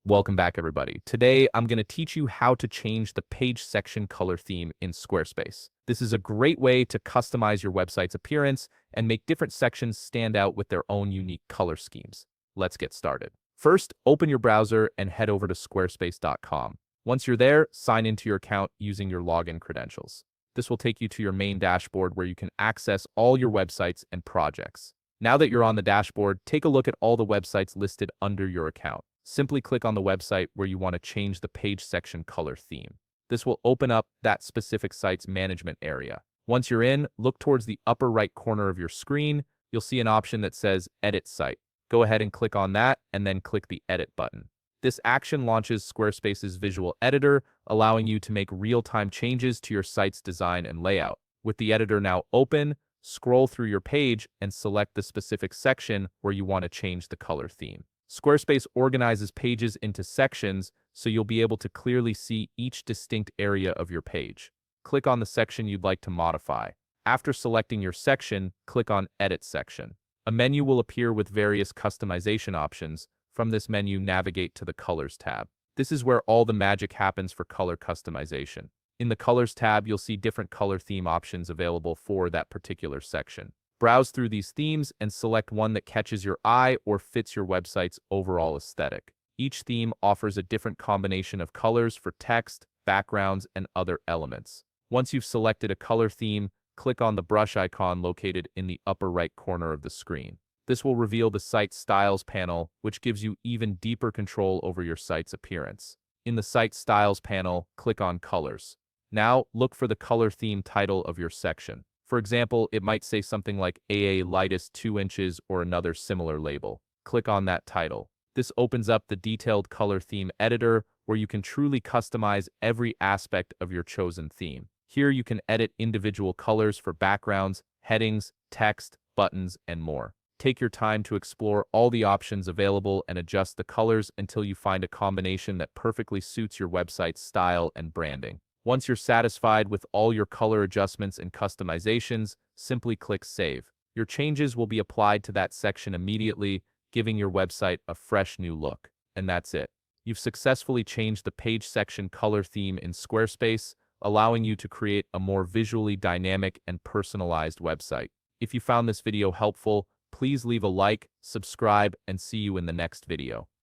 Welcome back, everybody. Today, I'm going to teach you how to change the page section color theme in Squarespace. This is a great way to customize your website's appearance and make different sections stand out with their own unique color schemes. Let's get started. First, open your browser and head over to squarespace.com. Once you're there, sign into your account using your login credentials. This will take you to your main dashboard where you can access all your websites and projects. Now that you're on the dashboard, take a look at all the websites listed under your account. Simply click on the website where you want to change the page section color theme. This will open up that specific site's management area. Once you're in, look towards the upper right corner of your screen. You'll see an option that says Edit Site. Go ahead and click on that and then click the Edit button. This action launches Squarespace's visual editor, allowing you to make real-time changes to your site's design and layout. With the editor now open, scroll through your page and select the specific section where you want to change the color theme. Squarespace organizes pages into sections so you'll be able to clearly see each distinct area of your page. Click on the section you'd like to modify. After selecting your section, click on Edit Section. A menu will appear with various customization options. From this menu, navigate to the Colors tab. This is where all the magic happens for color customization. In the Colors tab, you'll see different color theme options available for that particular section. Browse through these themes and select one that catches your eye or fits your website's overall aesthetic. Each theme offers a different combination of colors for text, backgrounds, and other elements. Once you've selected a color theme, click on the brush icon located in the upper right corner of the screen. This will reveal the Site Styles panel, which gives you even deeper control over your site's appearance. In the Site Styles panel, click on Colors. Now, look for the color theme title of your section. For example, it might say something like AA lightest 2 inches or another similar label. Click on that title. This opens up the detailed color theme editor where you can truly customize every aspect of your chosen theme. Here you can edit individual colors for backgrounds, headings, text, buttons, and more. Take your time to explore all the options available and adjust the colors until you find a combination that perfectly suits your website's style and branding. Once you're satisfied with all your color adjustments and customizations, simply click Save. Your changes will be applied to that section immediately, giving your website a fresh new look. And that's it. You've successfully changed the page section color theme in Squarespace, allowing you to create a more visually dynamic and personalized website. If you found this video helpful, please leave a like, subscribe, and see you in the next video.